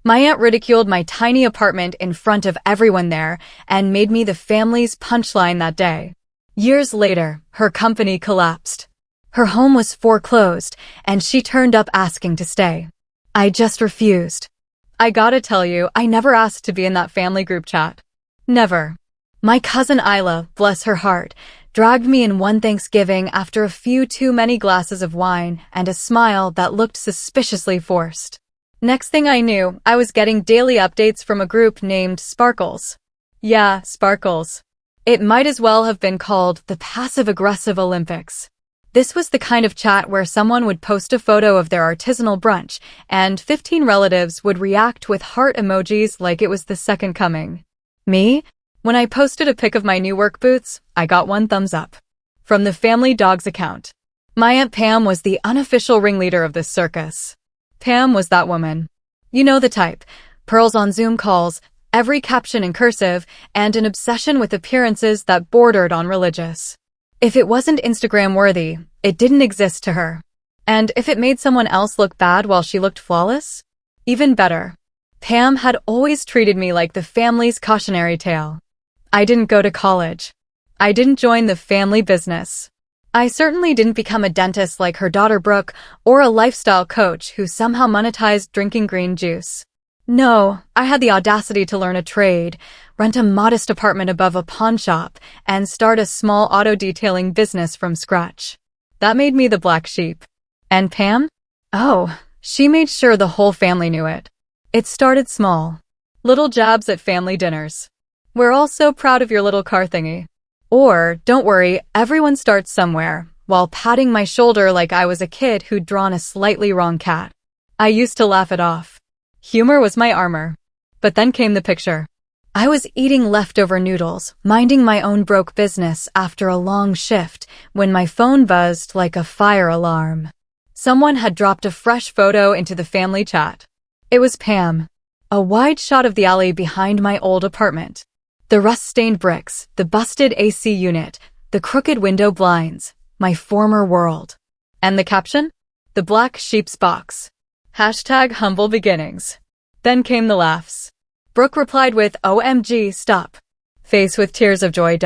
My aunt ridiculed my tiny apartment in front of everyone there and made me the family's punchline that day. Years later, her company collapsed. Her home was foreclosed, and she turned up asking to stay. I just refused. I gotta tell you, I never asked to be in that family group chat. Never. My cousin Isla, bless her heart, dragged me in one Thanksgiving after a few too many glasses of wine and a smile that looked suspiciously forced. Next thing I knew, I was getting daily updates from a group named Sparkles. Yeah, Sparkles. It might as well have been called the passive-aggressive Olympics. This was the kind of chat where someone would post a photo of their artisanal brunch, and 15 relatives would react with heart emojis like it was the second coming. Me? When I posted a pic of my new work boots, I got one thumbs up. From the family dogs account. My Aunt Pam was the unofficial ringleader of this circus. Pam was that woman. You know the type. Pearls on Zoom calls, every caption in cursive, and an obsession with appearances that bordered on religious. If it wasn't Instagram-worthy, it didn't exist to her. And if it made someone else look bad while she looked flawless? Even better. Pam had always treated me like the family's cautionary tale. I didn't go to college. I didn't join the family business. I certainly didn't become a dentist like her daughter Brooke or a lifestyle coach who somehow monetized drinking green juice. No, I had the audacity to learn a trade, rent a modest apartment above a pawn shop, and start a small auto detailing business from scratch. That made me the black sheep. And Pam? Oh, she made sure the whole family knew it. It started small. Little jabs at family dinners. We're all so proud of your little car thingy. Or, don't worry, everyone starts somewhere, while patting my shoulder like I was a kid who'd drawn a slightly wrong cat. I used to laugh it off. Humor was my armor. But then came the picture. I was eating leftover noodles, minding my own broke business after a long shift, when my phone buzzed like a fire alarm. Someone had dropped a fresh photo into the family chat. It was Pam. A wide shot of the alley behind my old apartment. The rust-stained bricks, the busted AC unit, the crooked window blinds, my former world. And the caption? The black sheep's box. Hashtag humble beginnings. Then came the laughs. Brooke replied with OMG, stop. Face with tears of joy.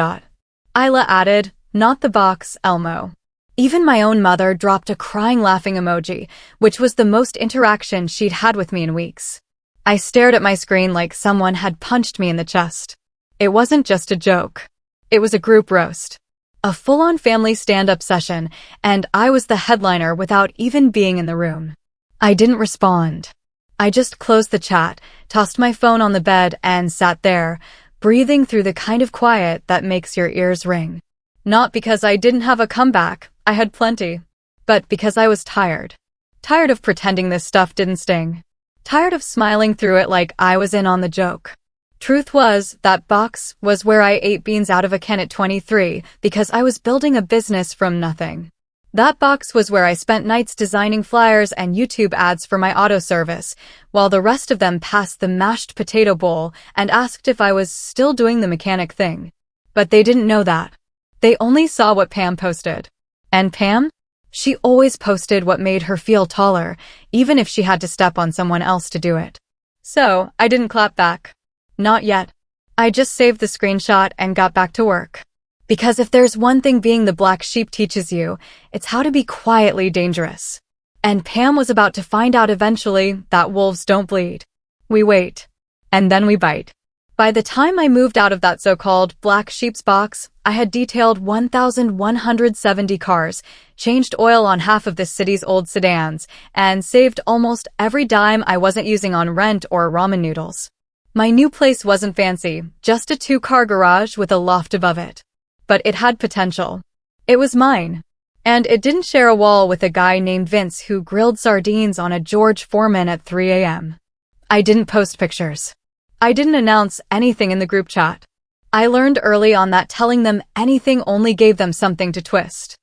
Isla added, not the box, Elmo. Even my own mother dropped a crying laughing emoji, which was the most interaction she'd had with me in weeks. I stared at my screen like someone had punched me in the chest. It wasn't just a joke. It was a group roast. A full-on family stand-up session, and I was the headliner without even being in the room. I didn't respond. I just closed the chat, tossed my phone on the bed, and sat there, breathing through the kind of quiet that makes your ears ring. Not because I didn't have a comeback, I had plenty, but because I was tired. Tired of pretending this stuff didn't sting. Tired of smiling through it like I was in on the joke. Truth was, that box was where I ate beans out of a can at 23 because I was building a business from nothing. That box was where I spent nights designing flyers and YouTube ads for my auto service, while the rest of them passed the mashed potato bowl and asked if I was still doing the mechanic thing. But they didn't know that. They only saw what Pam posted. And Pam? She always posted what made her feel taller, even if she had to step on someone else to do it. So, I didn't clap back. Not yet. I just saved the screenshot and got back to work. Because if there's one thing being the black sheep teaches you, it's how to be quietly dangerous. And Pam was about to find out eventually that wolves don't bleed. We wait. And then we bite. By the time I moved out of that so-called black sheep's box, I had detailed 1,170 cars, changed oil on half of this city's old sedans, and saved almost every dime I wasn't using on rent or ramen noodles. My new place wasn't fancy, just a 2-car garage with a loft above it. But it had potential. It was mine. And it didn't share a wall with a guy named Vince who grilled sardines on a George Foreman at 3 a.m. I didn't post pictures. I didn't announce anything in the group chat. I learned early on that telling them anything only gave them something to twist.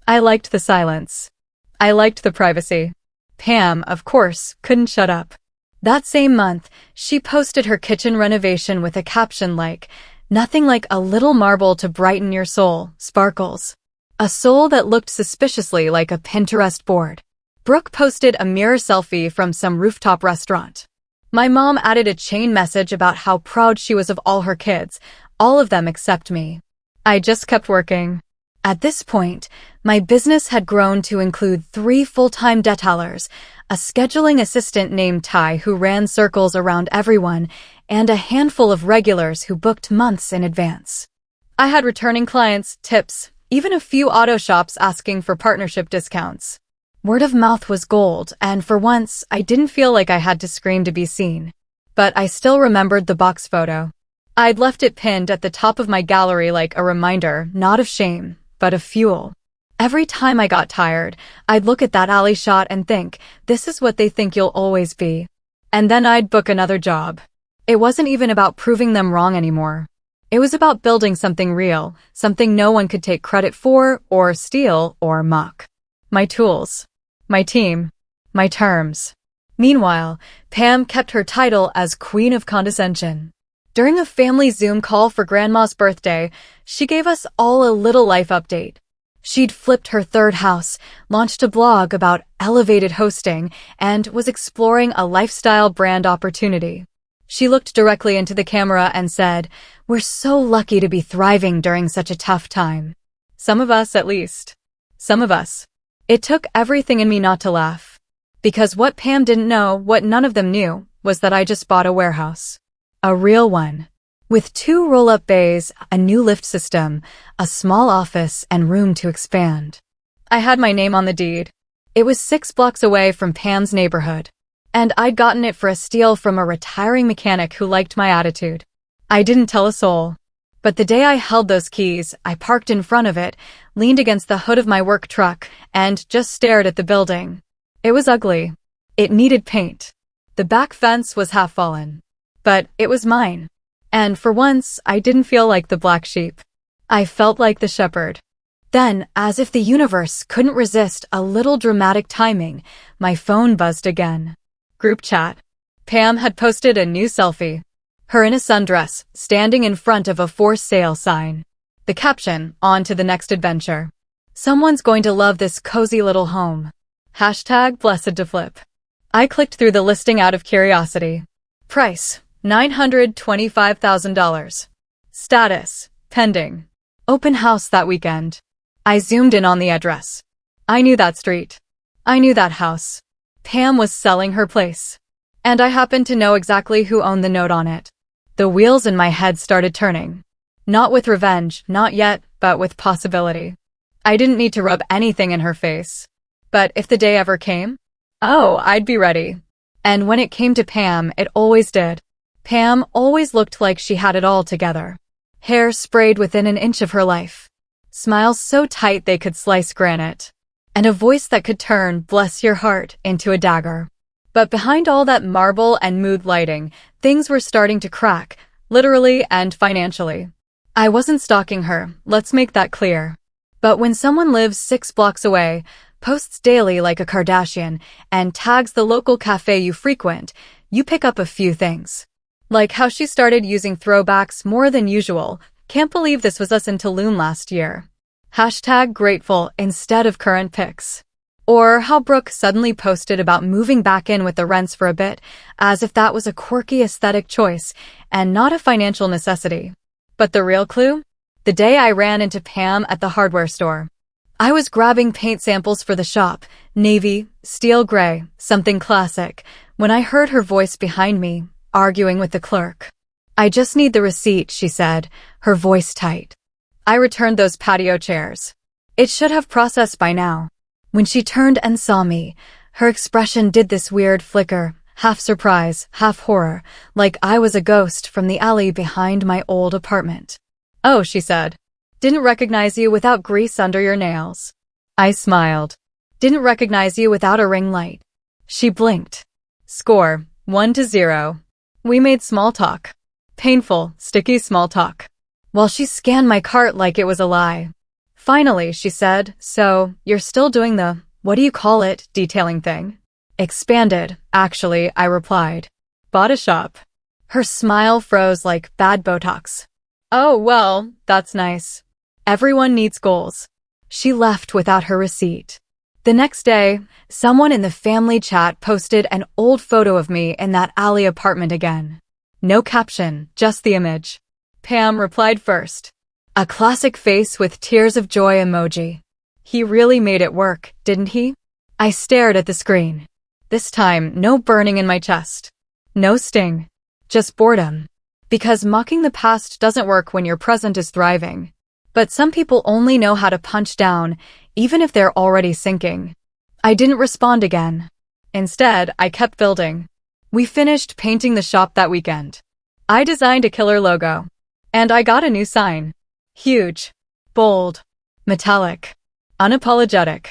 I liked the silence. I liked the privacy. Pam, of course, couldn't shut up. That same month, she posted her kitchen renovation with a caption like, "Nothing like a little marble to brighten your soul, Sparkles." A soul that looked suspiciously like a Pinterest board. Brooke posted a mirror selfie from some rooftop restaurant. My mom added a chain message about how proud she was of all her kids, all of them except me. I just kept working. At this point, my business had grown to include 3 full-time detailers, a scheduling assistant named Ty who ran circles around everyone, and a handful of regulars who booked months in advance. I had returning clients, tips, even a few auto shops asking for partnership discounts. Word of mouth was gold, and for once, I didn't feel like I had to scream to be seen. But I still remembered the box photo. I'd left it pinned at the top of my gallery like a reminder, not of shame, but of fuel. Every time I got tired, I'd look at that alley shot and think, this is what they think you'll always be. And then I'd book another job. It wasn't even about proving them wrong anymore. It was about building something real, something no one could take credit for, or steal, or mock. My tools. My team. My terms. Meanwhile, Pam kept her title as Queen of Condescension. During a family Zoom call for Grandma's birthday, she gave us all a little life update. She'd flipped her 3rd house, launched a blog about elevated hosting, and was exploring a lifestyle brand opportunity. She looked directly into the camera and said, "We're so lucky to be thriving during such a tough time. Some of us, at least. Some of us." It took everything in me not to laugh. Because what Pam didn't know, what none of them knew, was that I just bought a warehouse. A real one. With 2 roll-up bays, a new lift system, a small office, and room to expand. I had my name on the deed. It was 6 blocks away from Pam's neighborhood. And I'd gotten it for a steal from a retiring mechanic who liked my attitude. I didn't tell a soul. But the day I held those keys, I parked in front of it, leaned against the hood of my work truck, and just stared at the building. It was ugly. It needed paint. The back fence was half fallen. But it was mine. And for once, I didn't feel like the black sheep. I felt like the shepherd. Then, as if the universe couldn't resist a little dramatic timing, my phone buzzed again. Group chat. Pam had posted a new selfie. Her in a sundress, standing in front of a for sale sign. The caption, "On to the next adventure." Someone's going to love this cozy little home. Hashtag blessed to flip. I clicked through the listing out of curiosity. Price, $925,000. Status, pending. Open house that weekend. I zoomed in on the address. I knew that street. I knew that house. Pam was selling her place. And I happened to know exactly who owned the note on it. The wheels in my head started turning. Not with revenge, not yet, but with possibility. I didn't need to rub anything in her face. But if the day ever came, oh, I'd be ready. And when it came to Pam, it always did. Pam always looked like she had it all together. Hair sprayed within an inch of her life. Smiles so tight they could slice granite. And a voice that could turn, bless your heart, into a dagger. But behind all that marble and mood lighting, things were starting to crack, literally and financially. I wasn't stalking her, let's make that clear. But when someone lives 6 blocks away, posts daily like a Kardashian, and tags the local cafe you frequent, you pick up a few things. Like how she started using throwbacks more than usual. Can't believe this was us in Tulum last year. Hashtag grateful instead of current pics. Or how Brooke suddenly posted about moving back in with the rents for a bit, as if that was a quirky aesthetic choice and not a financial necessity. But the real clue? The day I ran into Pam at the hardware store. I was grabbing paint samples for the shop, navy, steel gray, something classic, when I heard her voice behind me, arguing with the clerk. "I just need the receipt," she said, her voice tight. I returned those patio chairs. It should have processed by now. When she turned and saw me, her expression did this weird flicker, half surprise, half horror, like I was a ghost from the alley behind my old apartment. "Oh," she said. "Didn't recognize you without grease under your nails." I smiled. "Didn't recognize you without a ring light." She blinked. Score, 1-0. We made small talk. Painful, sticky small talk. While she scanned my cart like it was a lie. Finally, she said, "So, you're still doing the, what do you call it, detailing thing?" "Expanded, actually," I replied. "Bought a shop." Her smile froze like bad Botox. "Oh, well, that's nice. Everyone needs goals." She left without her receipt. The next day, someone in the family chat posted an old photo of me in that alley apartment again. No caption, just the image. Pam replied first. A classic face with tears of joy emoji. He really made it work, didn't he? I stared at the screen. This time, no burning in my chest. No sting. Just boredom. Because mocking the past doesn't work when your present is thriving. But some people only know how to punch down, even if they're already sinking. I didn't respond again. Instead, I kept building. We finished painting the shop that weekend. I designed a killer logo. And I got a new sign. Huge. Bold. Metallic. Unapologetic.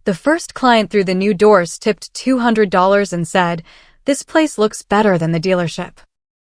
The first client through the new doors tipped $200 and said, "This place looks better than the dealership."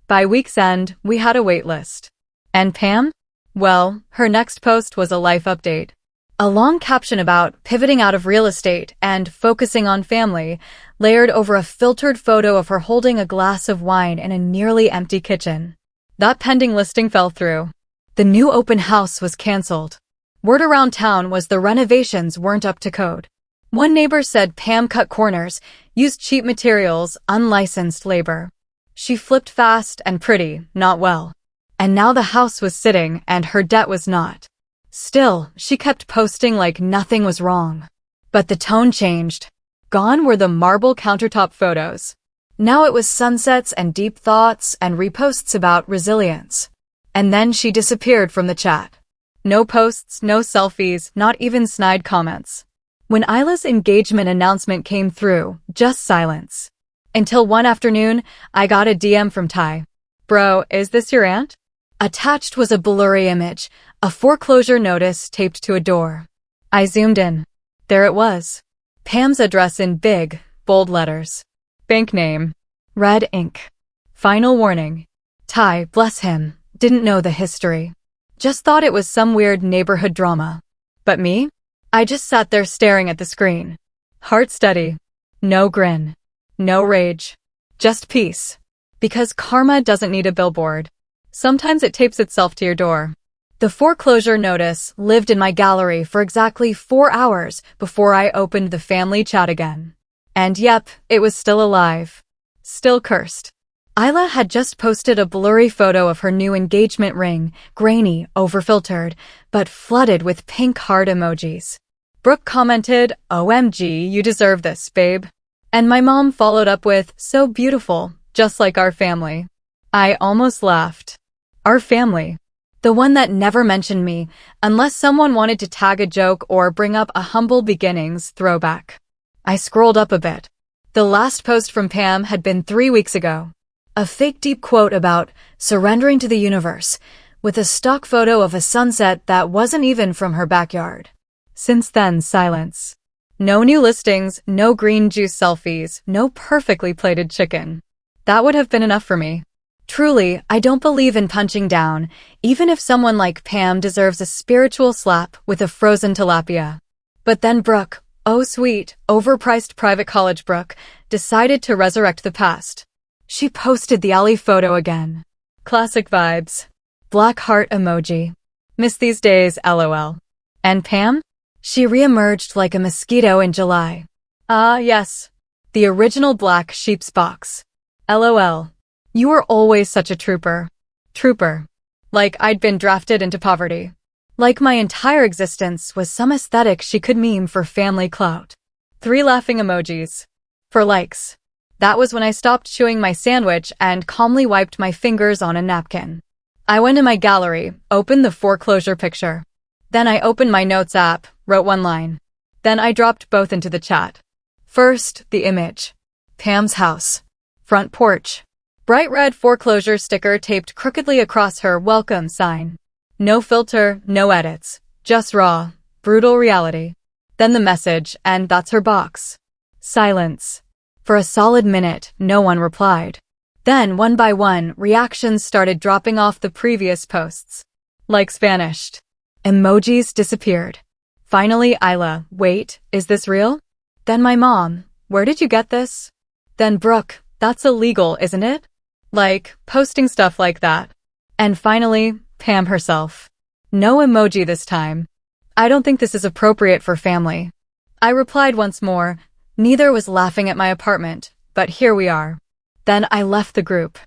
By week's end, we had a wait list. And Pam? Well, her next post was a life update. A long caption about pivoting out of real estate and focusing on family, layered over a filtered photo of her holding a glass of wine in a nearly empty kitchen. That pending listing fell through. The new open house was canceled. Word around town was the renovations weren't up to code. One neighbor said Pam cut corners, used cheap materials, unlicensed labor. She flipped fast and pretty, not well. And now the house was sitting and her debt was not. Still, she kept posting like nothing was wrong. But the tone changed. Gone were the marble countertop photos. Now it was sunsets and deep thoughts and reposts about resilience. And then she disappeared from the chat. No posts, no selfies, not even snide comments. When Isla's engagement announcement came through, just silence. Until one afternoon, I got a DM from Ty. "Bro, is this your aunt?" Attached was a blurry image, a foreclosure notice taped to a door. I zoomed in. There it was. Pam's address in big, bold letters. Bank name. Red ink. Final warning. Ty, bless him, didn't know the history. Just thought it was some weird neighborhood drama. But me? I just sat there staring at the screen. Heart steady. No grin. No rage. Just peace. Because karma doesn't need a billboard. Sometimes it tapes itself to your door. The foreclosure notice lived in my gallery for exactly 4 hours before I opened the family chat again. And yep, it was still alive. Still cursed. Isla had just posted a blurry photo of her new engagement ring, grainy, overfiltered, but flooded with pink heart emojis. Brooke commented, "OMG, you deserve this, babe." And my mom followed up with, "So beautiful, just like our family." I almost laughed. Our family. The one that never mentioned me, unless someone wanted to tag a joke or bring up a humble beginnings throwback. I scrolled up a bit. The last post from Pam had been 3 weeks ago. A fake deep quote about surrendering to the universe, with a stock photo of a sunset that wasn't even from her backyard. Since then, silence. No new listings, no green juice selfies, no perfectly plated chicken. That would have been enough for me. Truly, I don't believe in punching down, even if someone like Pam deserves a spiritual slap with a frozen tilapia. But then Brooke, oh sweet, overpriced private college Brooke, decided to resurrect the past. She posted the alley photo again. Classic vibes. Black heart emoji. Miss these days, LOL. And Pam? She reemerged like a mosquito in July. Ah, yes. The original black sheep's box. LOL. You were always such a trooper. Trooper. Like I'd been drafted into poverty. Like my entire existence was some aesthetic she could meme for family clout. 3 laughing emojis. For likes. That was when I stopped chewing my sandwich and calmly wiped my fingers on a napkin. I went in my gallery, opened the foreclosure picture. Then I opened my notes app, wrote 1 line. Then I dropped both into the chat. First, the image. Pam's house. Front porch. Bright red foreclosure sticker taped crookedly across her welcome sign. No filter, no edits. Just raw, brutal reality. Then the message, and that's her box. Silence. For a solid minute, no one replied. Then, one by one, reactions started dropping off the previous posts. Likes vanished. Emojis disappeared. Finally, Isla, wait, is this real? Then my mom, where did you get this? Then Brooke, that's illegal, isn't it? Like, posting stuff like that. And finally, Pam herself. No emoji this time. I don't think this is appropriate for family. I replied once more. Neither was laughing at my apartment, but here we are. Then I left the group.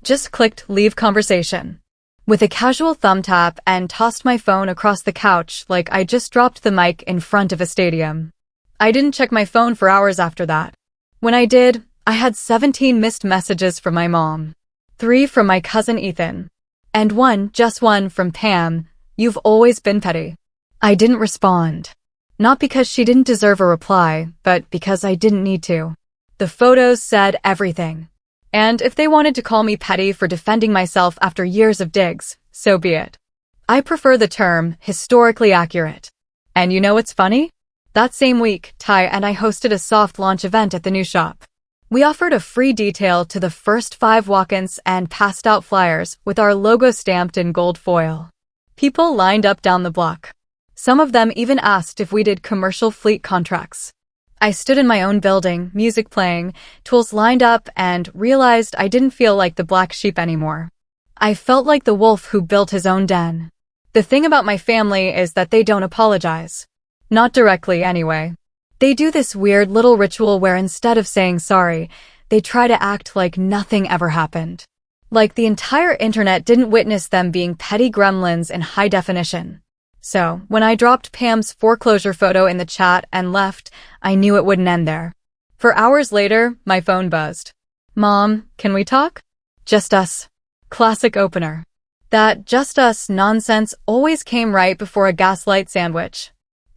Just clicked leave conversation with a casual thumb tap and tossed my phone across the couch like I just dropped the mic in front of a stadium. I didn't check my phone for hours after that. When I did, I had 17 missed messages from my mom, 3 from my cousin Ethan, and just one from Pam. You've always been petty. I didn't respond. Not because she didn't deserve a reply, but because I didn't need to. The photos said everything. And if they wanted to call me petty for defending myself after years of digs, so be it. I prefer the term historically accurate. And you know what's funny? That same week, Ty and I hosted a soft launch event at the new shop. We offered a free detail to the first 5 walk-ins and passed out flyers with our logo stamped in gold foil. People lined up down the block. Some of them even asked if we did commercial fleet contracts. I stood in my own building, music playing, tools lined up, and realized I didn't feel like the black sheep anymore. I felt like the wolf who built his own den. The thing about my family is that they don't apologize. Not directly, anyway. They do this weird little ritual where instead of saying sorry, they try to act like nothing ever happened. Like the entire internet didn't witness them being petty gremlins in high definition. So, when I dropped Pam's foreclosure photo in the chat and left, I knew it wouldn't end there. For hours later, my phone buzzed. Mom, can we talk? Just us. Classic opener. That just us nonsense always came right before a gaslight sandwich.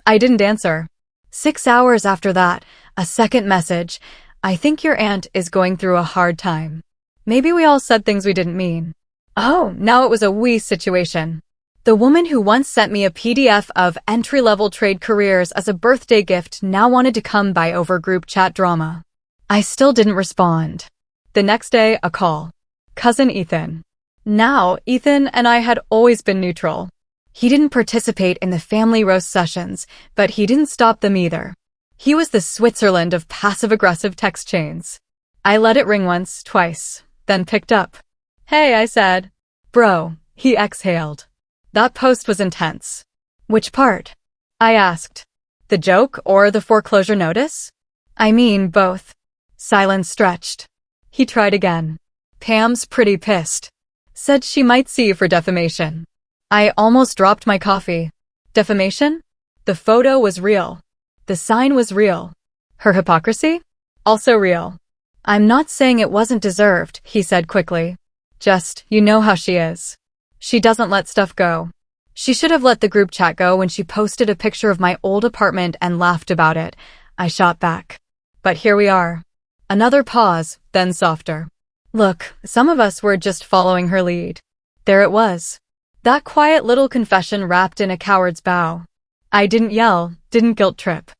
I didn't answer. 6 hours after that, a second message. I think your aunt is going through a hard time. Maybe we all said things we didn't mean. Oh, now it was a we situation. The woman who once sent me a PDF of entry-level trade careers as a birthday gift now wanted to come by over group chat drama. I still didn't respond. The next day, a call. Cousin Ethan. Now, Ethan and I had always been neutral. He didn't participate in the family roast sessions, but he didn't stop them either. He was the Switzerland of passive-aggressive text chains. I let it ring once, twice, then picked up. Hey, I said. Bro, he exhaled. That post was intense. Which part? I asked. The joke or the foreclosure notice? I mean, both. Silence stretched. He tried again. Pam's pretty pissed. Said she might see you for defamation. I almost dropped my coffee. Defamation? The photo was real. The sign was real. Her hypocrisy? Also real. I'm not saying it wasn't deserved, he said quickly. Just, you know how she is. She doesn't let stuff go. She should have let the group chat go when she posted a picture of my old apartment and laughed about it. I shot back. But here we are. Another pause, then softer. Look, some of us were just following her lead. There it was. That quiet little confession wrapped in a coward's bow. I didn't yell, didn't guilt trip.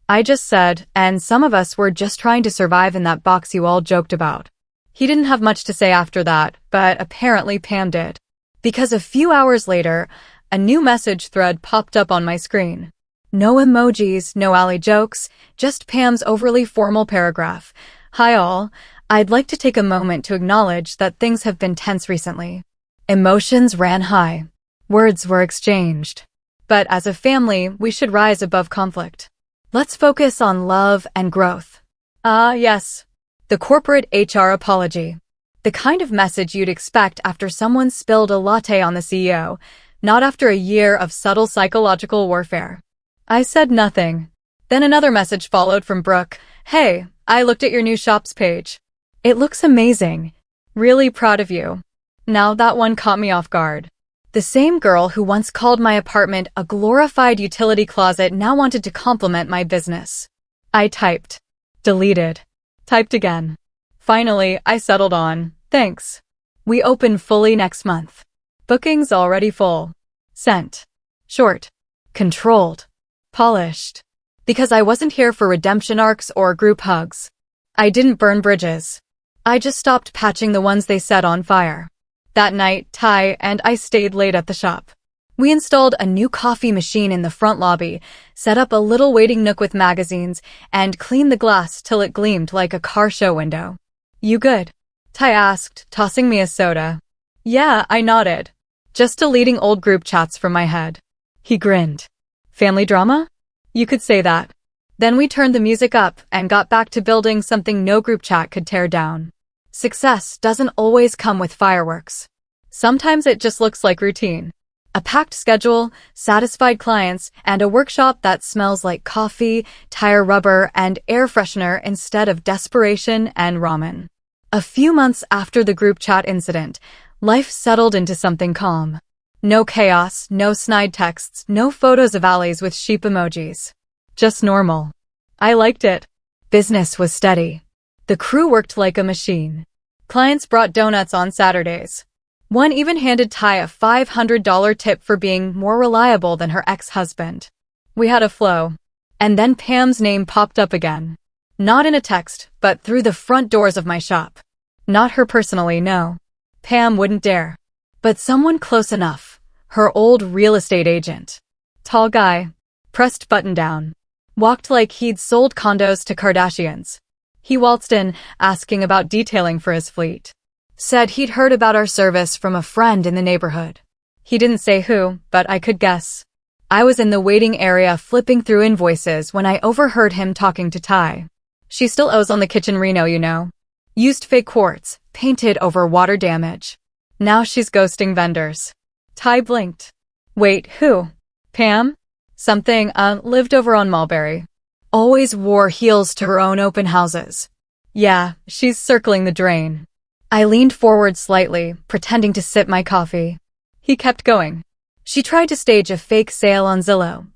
I just said, and some of us were just trying to survive in that box you all joked about. He didn't have much to say after that, but apparently Pam did. Because a few hours later, a new message thread popped up on my screen. No emojis, no alley jokes, just Pam's overly formal paragraph. Hi all, I'd like to take a moment to acknowledge that things have been tense recently. Emotions ran high. Words were exchanged. But as a family, we should rise above conflict. Let's focus on love and growth. Ah, yes. The corporate HR apology. The kind of message you'd expect after someone spilled a latte on the CEO, not after a year of subtle psychological warfare. I said nothing. Then another message followed from Brooke. Hey, I looked at your new shops page. It looks amazing. Really proud of you. Now that one caught me off guard. The same girl who once called my apartment a glorified utility closet now wanted to compliment my business. I typed. Deleted. Typed again. Finally, I settled on, thanks. We open fully next month. Bookings already full. Sent. Short. Controlled. Polished. Because I wasn't here for redemption arcs or group hugs. I didn't burn bridges. I just stopped patching the ones they set on fire. That night, Ty and I stayed late at the shop. We installed a new coffee machine in the front lobby, set up a little waiting nook with magazines, and cleaned the glass till it gleamed like a car show window. You good? Ty asked, tossing me a soda. Yeah, I nodded. Just deleting old group chats from my head. He grinned. Family drama? You could say that. Then we turned the music up and got back to building something no group chat could tear down. Success doesn't always come with fireworks. Sometimes it just looks like routine. A packed schedule, satisfied clients, and a workshop that smells like coffee, tire rubber, and air freshener instead of desperation and ramen. A few months after the group chat incident, life settled into something calm. No chaos, no snide texts, no photos of alleys with sheep emojis. Just normal. I liked it. Business was steady. The crew worked like a machine. Clients brought donuts on Saturdays. One even handed Ty a $500 tip for being more reliable than her ex-husband. We had a flow. And then Pam's name popped up again. Not in a text, but through the front doors of my shop. Not her personally, no. Pam wouldn't dare. But someone close enough. Her old real estate agent. Tall guy. Pressed button down. Walked like he'd sold condos to Kardashians. He waltzed in, asking about detailing for his fleet. Said he'd heard about our service from a friend in the neighborhood. He didn't say who, but I could guess. I was in the waiting area flipping through invoices when I overheard him talking to Ty. She still owes on the kitchen reno, you know. Used fake quartz, painted over water damage. Now she's ghosting vendors. Ty blinked. Wait, who? Pam? Something, lived over on Mulberry. Always wore heels to her own open houses. Yeah, she's circling the drain. I leaned forward slightly, pretending to sip my coffee. He kept going. She tried to stage a fake sale on Zillow,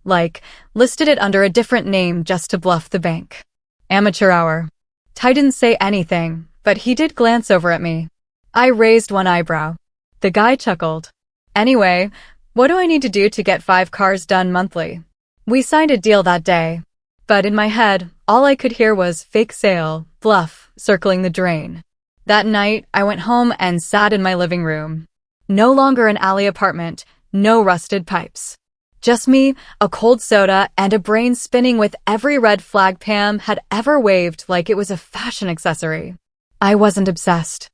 listed it under a different name just to bluff the bank. Amateur hour. Ty didn't say anything, but he did glance over at me. I raised one eyebrow. The guy chuckled. Anyway, what do I need to do to get 5 cars done monthly? We signed a deal that day. But in my head, all I could hear was fake sale, bluff, circling the drain. That night, I went home and sat in my living room. No longer an alley apartment, no rusted pipes. Just me, a cold soda, and a brain spinning with every red flag Pam had ever waved like it was a fashion accessory. I wasn't obsessed.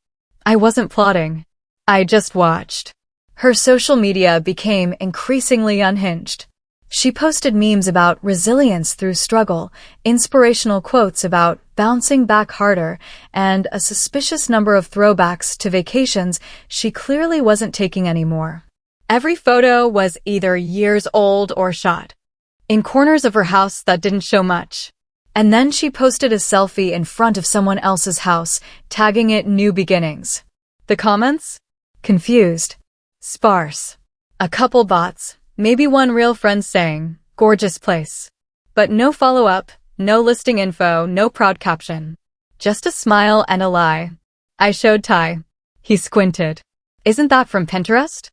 I wasn't plotting. I just watched. Her social media became increasingly unhinged. She posted memes about resilience through struggle, inspirational quotes about bouncing back harder, and a suspicious number of throwbacks to vacations she clearly wasn't taking anymore. Every photo was either years old or shot. In corners of her house that didn't show much. And then she posted a selfie in front of someone else's house, tagging it New Beginnings. The comments? Confused. Sparse. A couple bots. Maybe one real friend saying, gorgeous place. But no follow-up, no listing info, no proud caption. Just a smile and a lie. I showed Ty. He squinted. Isn't that from Pinterest?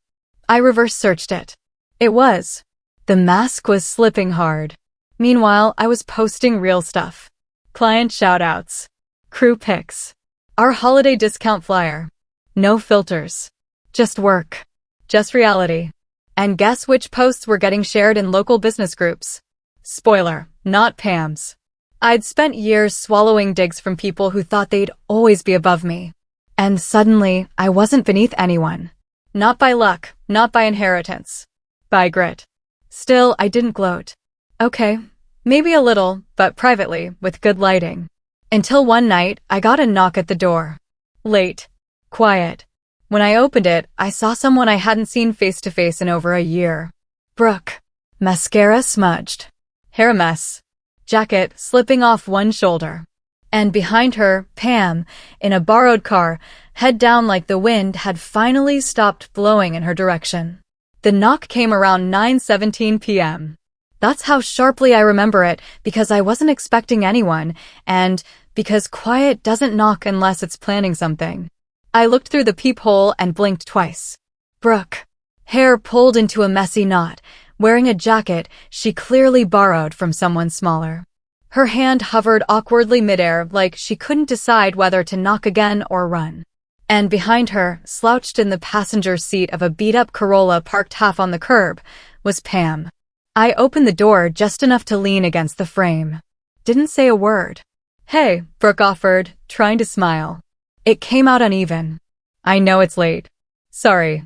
I reverse searched it. It was. The mask was slipping hard. Meanwhile, I was posting real stuff. Client shoutouts. Crew pics. Our holiday discount flyer. No filters. Just work. Just reality. And guess which posts were getting shared in local business groups? Spoiler, not Pam's. I'd spent years swallowing digs from people who thought they'd always be above me. And suddenly, I wasn't beneath anyone. Not by luck, not by inheritance. By grit. Still, I didn't gloat. Okay, maybe a little, but privately, with good lighting. Until one night, I got a knock at the door. Late. Quiet. When I opened it, I saw someone I hadn't seen face-to-face in over a year. Brooke. Mascara smudged. Hair a mess. Jacket slipping off one shoulder. And behind her, Pam, in a borrowed car, head down like the wind had finally stopped blowing in her direction. The knock came around 9:17 p.m. That's how sharply I remember it, because I wasn't expecting anyone, and because quiet doesn't knock unless it's planning something. I looked through the peephole and blinked twice. Brooke. Hair pulled into a messy knot, wearing a jacket she clearly borrowed from someone smaller. Her hand hovered awkwardly midair like she couldn't decide whether to knock again or run. And behind her, slouched in the passenger seat of a beat-up Corolla parked half on the curb, was Pam. I opened the door just enough to lean against the frame. Didn't say a word. Hey, Brooke offered, trying to smile. It came out uneven. I know it's late. Sorry.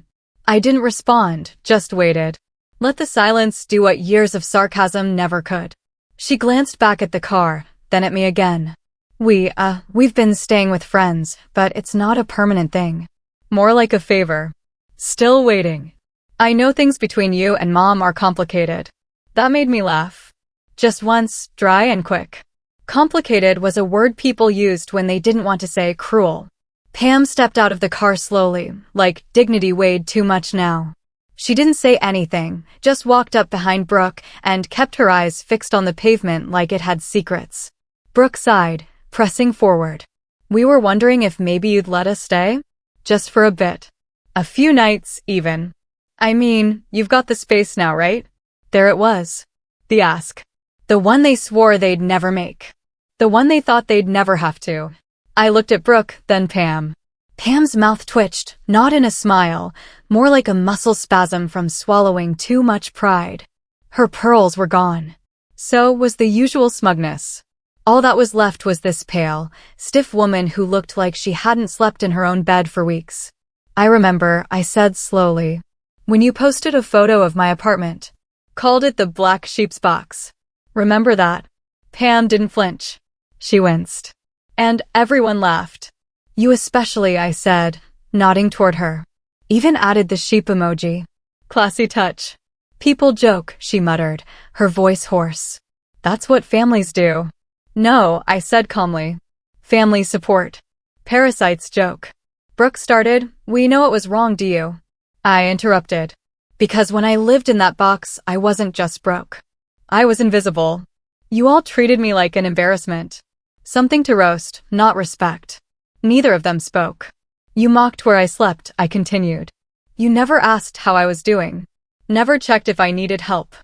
I didn't respond, just waited. Let the silence do what years of sarcasm never could. She glanced back at the car, then at me again. We've been staying with friends, but it's not a permanent thing. More like a favor. Still waiting. I know things between you and Mom are complicated. That made me laugh. Just once, dry and quick. Complicated was a word people used when they didn't want to say cruel. Pam stepped out of the car slowly, like dignity weighed too much now. She didn't say anything, just walked up behind Brooke and kept her eyes fixed on the pavement like it had secrets. Brooke sighed, pressing forward. We were wondering if maybe you'd let us stay? Just for a bit. A few nights, even. I mean, you've got the space now, right? There it was. The ask. The one they swore they'd never make. The one they thought they'd never have to. I looked at Brooke, then Pam. Pam's mouth twitched, not in a smile, more like a muscle spasm from swallowing too much pride. Her pearls were gone. So was the usual smugness. All that was left was this pale, stiff woman who looked like she hadn't slept in her own bed for weeks. I remember, I said slowly. When you posted a photo of my apartment. Called it the black sheep's box. Remember that? Pam didn't flinch. She winced. And everyone laughed. You especially, I said, nodding toward her. Even added the sheep emoji. Classy touch. People joke, she muttered, her voice hoarse. That's what families do. No, I said calmly. Family support. Parasites joke. Brooke started, we know it was wrong, do you? I interrupted. Because when I lived in that box, I wasn't just broke. I was invisible. You all treated me like an embarrassment. Something to roast, not respect. Neither of them spoke. You mocked where I slept, I continued. You never asked how I was doing. Never checked if I needed help.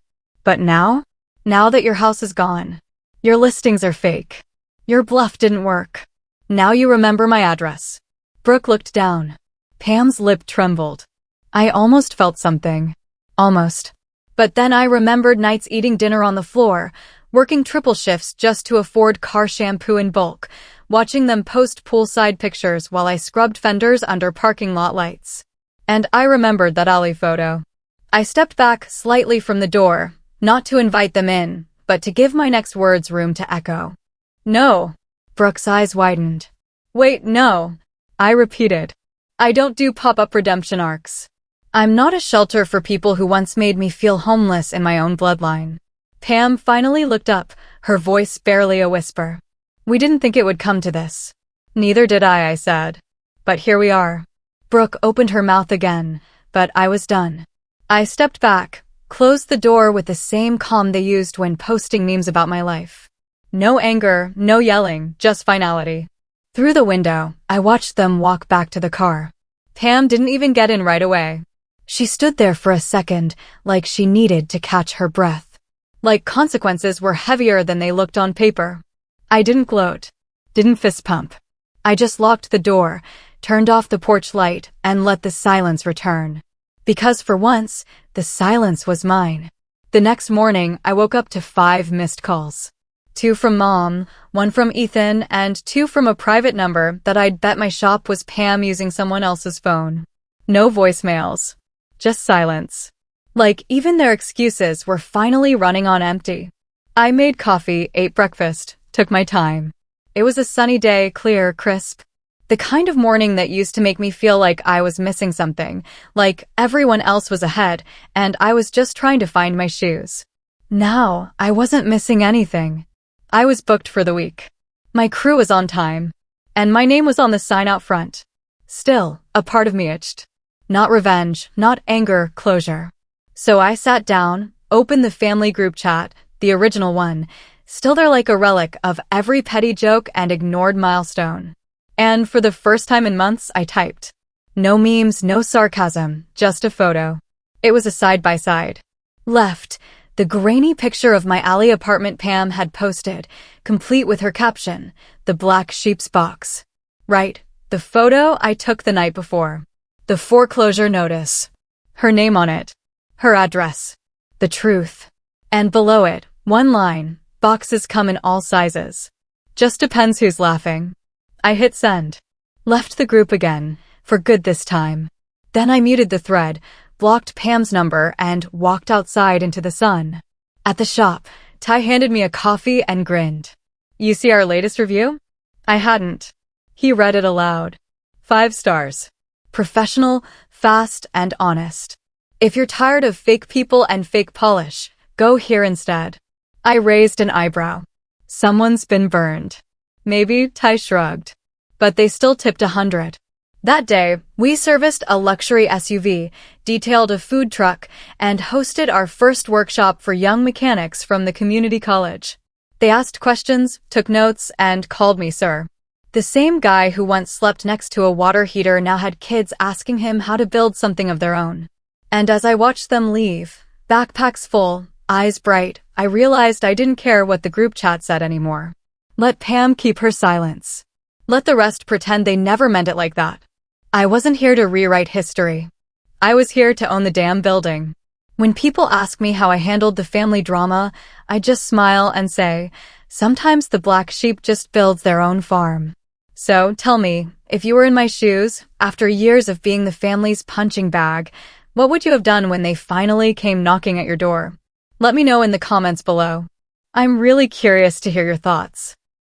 But now? Now that your house is gone. Your listings are fake. Your bluff didn't work. Now you remember my address. Brooke looked down. Pam's lip trembled. I almost felt something. Almost. But then I remembered nights eating dinner on the floor, working triple shifts just to afford car shampoo in bulk, watching them post poolside pictures while I scrubbed fenders under parking lot lights. And I remembered that alley photo. I stepped back slightly from the door, not to invite them in, but to give my next words room to echo. No. Brooke's eyes widened. Wait, no. I repeated. I don't do pop-up redemption arcs. I'm not a shelter for people who once made me feel homeless in my own bloodline. Pam finally looked up, her voice barely a whisper. We didn't think it would come to this. Neither did I said. But here we are. Brooke opened her mouth again, but I was done. I stepped back, closed the door with the same calm they used when posting memes about my life. No anger, no yelling, just finality. Through the window, I watched them walk back to the car. Pam didn't even get in right away. She stood there for a second, like she needed to catch her breath. Like consequences were heavier than they looked on paper. I didn't gloat. Didn't fist pump. I just locked the door, turned off the porch light, and let the silence return. Because for once, the silence was mine. The next morning, I woke up to 5 missed calls. 2 from Mom, 1 from Ethan, and 2 from a private number that I'd bet my shop was Pam using someone else's phone. No voicemails. Just silence. Like even their excuses were finally running on empty. I made coffee, ate breakfast, took my time. It was a sunny day, clear, crisp. The kind of morning that used to make me feel like I was missing something, like everyone else was ahead, and I was just trying to find my shoes. Now, I wasn't missing anything. I was booked for the week. My crew was on time. And my name was on the sign out front. Still, a part of me itched. Not revenge, not anger, closure. So I sat down, opened the family group chat, the original one, still there like a relic of every petty joke and ignored milestone. And for the first time in months, I typed. No memes, no sarcasm, just a photo. It was a side-by-side. Left, the grainy picture of my alley apartment Pam had posted, complete with her caption, the black sheep's box. Right, the photo I took the night before. The foreclosure notice. Her name on it. Her address. The truth. And below it, one line, boxes come in all sizes. Just depends who's laughing. I hit send. Left the group again, for good this time. Then I muted the thread, blocked Pam's number, and walked outside into the sun. At the shop, Ty handed me a coffee and grinned. You see our latest review? I hadn't. He read it aloud. 5 stars. Professional, fast, and honest. If you're tired of fake people and fake polish, go here instead. I raised an eyebrow. Someone's been burned. Maybe, Ty shrugged. But they still tipped 100. That day, we serviced a luxury SUV, detailed a food truck, and hosted our first workshop for young mechanics from the community college. They asked questions, took notes, and called me sir. The same guy who once slept next to a water heater now had kids asking him how to build something of their own. And as I watched them leave, backpacks full, eyes bright, I realized I didn't care what the group chat said anymore. Let Pam keep her silence. Let the rest pretend they never meant it like that. I wasn't here to rewrite history. I was here to own the damn building. When people ask me how I handled the family drama, I just smile and say, sometimes the black sheep just builds their own farm. So, tell me, if you were in my shoes, after years of being the family's punching bag, what would you have done when they finally came knocking at your door? Let me know in the comments below. I'm really curious to hear your thoughts.